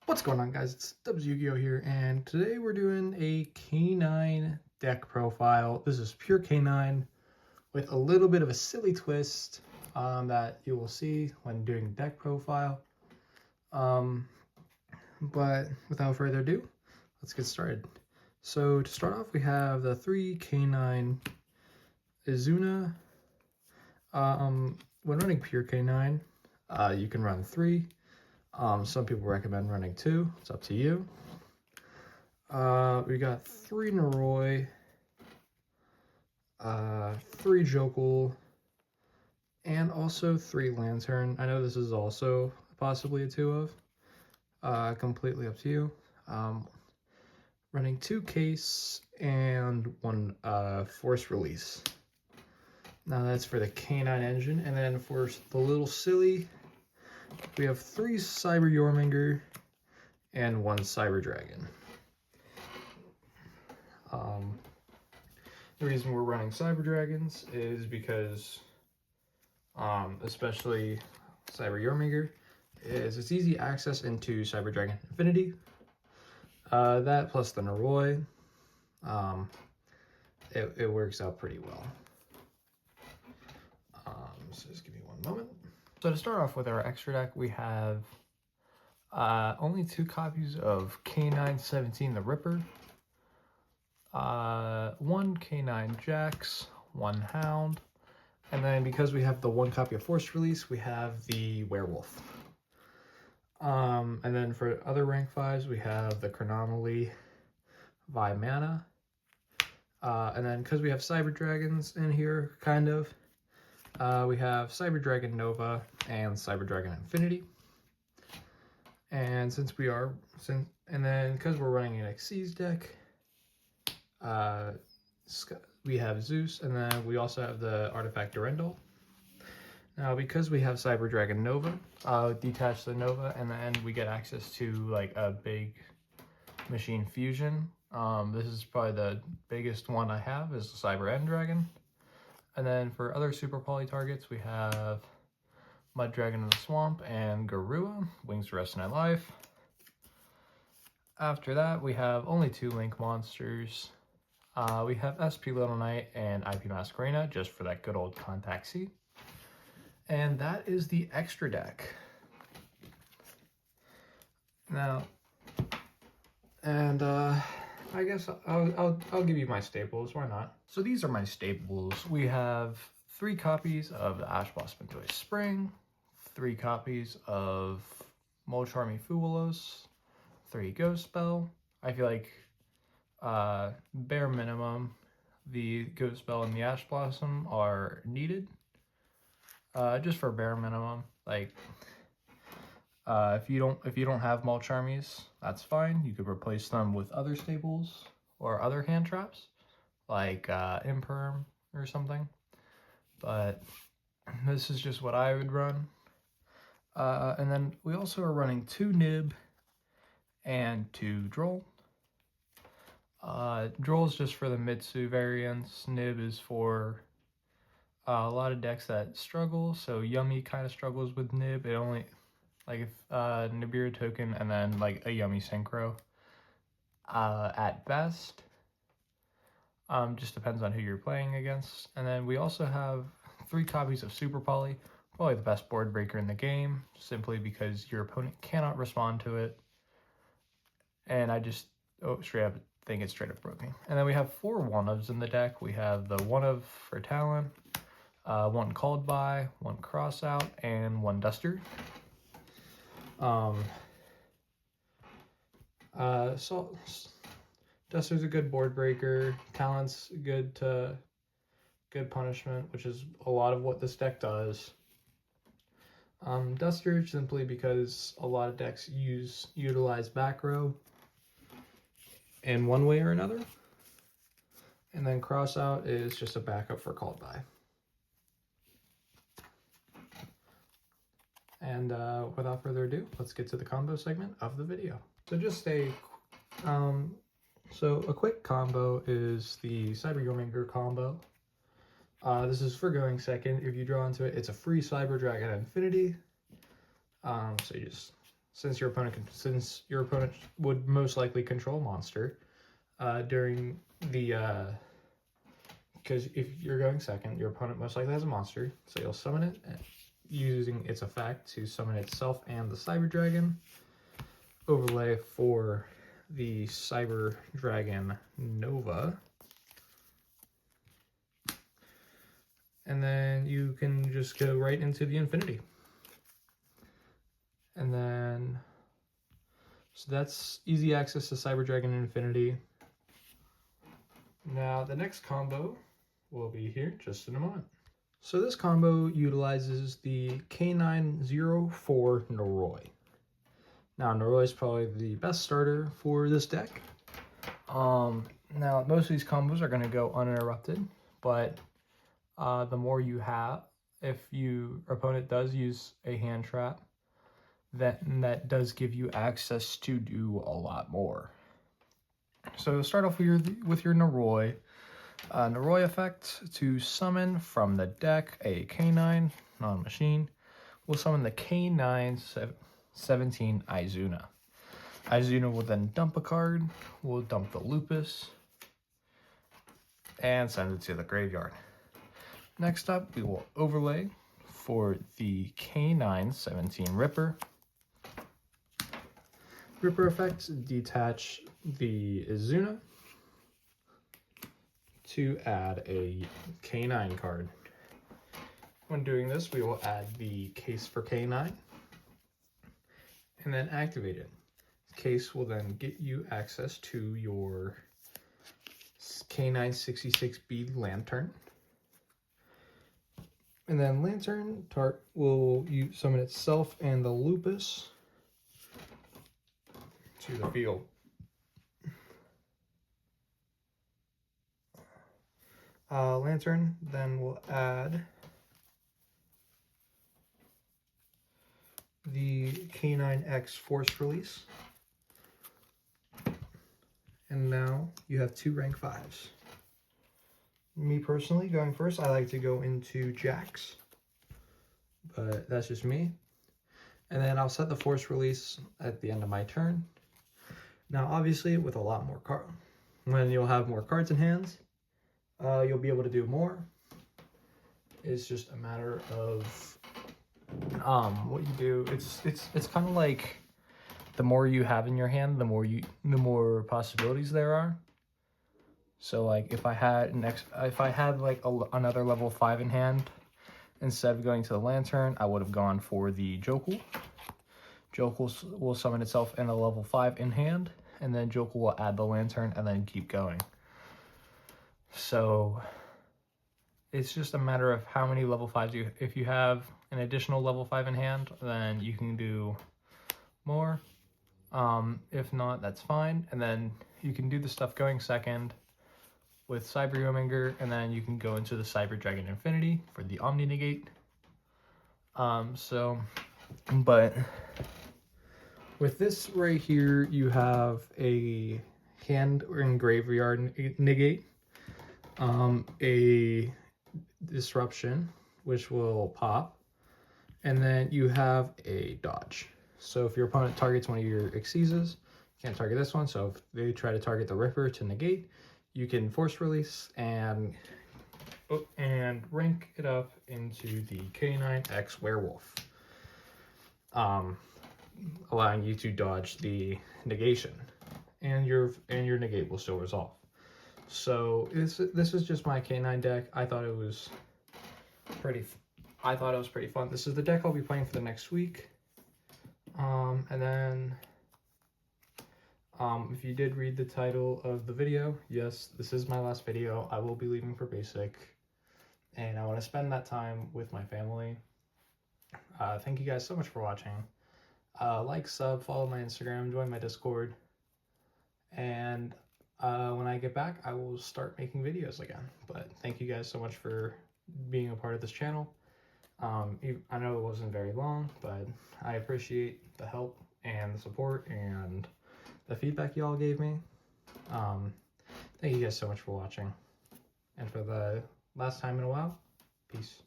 What's going on, guys? It's Dubs Yu-Gi-Oh here, and today we're doing a K9 deck profile. This is pure K9 with a little bit of a silly twist that you will see when doing deck profile. But without further ado, let's get started. So to start off, we have the 3 K9 Izuna. When running pure K9, you can run 3. Some people recommend running 2. It's up to you. We got 3 Noroi, 3 Jokul, and also 3 Lantern. I know this is also possibly a 2 of. Completely up to you. Running 2 Case and 1 Force Release. Now that's for the K9 engine. And then for the little silly, we have 3 Cyber Yorminger and 1 Cyber Dragon. The reason we're running Cyber Dragons is because, especially Cyber Yorminger, is it's easy access into Cyber Dragon Infinity. That plus the Noroi, it works out pretty well. So just give me one moment. So to start off with our extra deck, we have only 2 copies of K917 the Ripper, 1 K9 Jax, 1 Hound, and then because we have the 1 copy of Force Release, we have the Werewolf. And then for other rank 5s, we have the Chronomaly, Vimana, and then because we have Cyber Dragons in here, kind of, we have Cyber Dragon Nova and Cyber Dragon Infinity. And then because we're running an Xyz deck, we have Zeus, and then we also have the Artifact Durendal. Now, because we have Cyber Dragon Nova, detach the Nova, and then we get access to like a big machine fusion. This is probably the biggest one I have is the Cyber End Dragon. And then for other Super Poly targets, we have Mud Dragon in the Swamp and Garua, Wings to Rest and Life. After that, we have only 2 Link monsters. We have SP Little Knight and IP Masquerena, just for that good old Contact C. And that is the extra deck. Now, and I guess I'll give you my staples. Why not? So these are my staples. We have 3 copies of the Ash Blossom Joy Spring, 3 copies of Molcharmy Fuwalos, 3 Ghost Spell. I feel like bare minimum, the Ghost Spell and the Ash Blossom are needed. Just for bare minimum, like if you don't have Molcharmies, that's fine. You could replace them with other staples or other hand traps, like Imperm or something. But this is just what I would run. And then we also are running 2 Nib and 2 Droll. Droll is just for the Mitsu variants. Nib is for a lot of decks that struggle. So Yummy kind of struggles with Nib. It only, like if Nibiru token and then like a Yummy Synchro at best. Just depends on who you're playing against. And then we also have 3 copies of Super Poly, probably the best board breaker in the game, simply because your opponent cannot respond to it. And I just straight up think it's straight up broken. And then we have 4 one-ofs in the deck. We have the one-of for Talon, 1 Called By, 1 Crossout, and 1 Duster. So Duster's a good board breaker. Talon's good punishment, which is a lot of what this deck does. Duster simply because a lot of decks utilize back row in one way or another. And then Crossout is just a backup for Called By. And without further ado, let's get to the combo segment of the video. So just a quick combo is the Cyber Yorminger combo. This is for going second. If you draw into it, it's a free Cyber Dragon Infinity. So you just since your opponent would most likely control monster during the because if you're going second, your opponent most likely has a monster, so you'll summon it using its effect to summon itself and the Cyber Dragon. Overlay for the Cyber Dragon Nova. And then you can just go right into the Infinity. And then, so that's easy access to Cyber Dragon Infinity. Now the next combo will be here just in a moment. So this combo utilizes the K904 Noroi. Now Noroi is probably the best starter for this deck. Now most of these combos are going to go uninterrupted, but the more you have, if your opponent does use a hand trap, that does give you access to do a lot more. So start off with your Noroi. Noroi effect to summon from the deck a K9 non-machine. We'll summon the K917 Izuna. Izuna will then dump a card. We'll dump the Lupus and send it to the graveyard. Next up, we will overlay for the K917 Ripper. Ripper effect, detach the Izuna to add a K9 card. When doing this, we will add the case for K9 and then activate it. Case will then get you access to your K966B Lantern. And then Lantern will summon itself and the Lupus to the field. Lantern then will add the K9X Force Release. And now you have 2 rank 5s. Me personally, going first, I like to go into Jax, but that's just me. And then I'll set the Force Release at the end of my turn. Now, obviously, with a lot more cards, when you'll have more cards in hands, you'll be able to do more. It's just a matter of what you do. It's kind of like the more you have in your hand, the more possibilities there are. So like if I had like another level 5 in hand, instead of going to the Lantern, I would have gone for the Jokul. Jokul will summon itself in a level 5 in hand, and then Jokul will add the Lantern and then keep going. So it's just a matter of how many level 5s if you have an additional level 5 in hand, then you can do more. If not, that's fine. And then you can do the stuff going second with Cyber Yominger, and then you can go into the Cyber Dragon Infinity for the Omni Negate. But with this right here, you have a hand and graveyard negate, a disruption, which will pop, and then you have a dodge. So if your opponent targets one of your Xyzes, you can't target this one, so if they try to target the Ripper to negate, you can Force Release and rank it up into the K9X Werewolf, allowing you to dodge the negation, and your negate will still resolve. So this is just my K9 deck. I thought it was pretty fun. This is the deck I'll be playing for the next week. And then if you did read the title of the video, yes, this is my last video. I will be leaving for basic, and I want to spend that time with my family. Thank you guys so much for watching. Like, sub, follow my Instagram, join my Discord, and when I get back, I will start making videos again. But thank you guys so much for being a part of this channel. I know it wasn't very long, but I appreciate the help and the support and the feedback y'all gave me. Thank you guys so much for watching. And for the last time in a while, peace.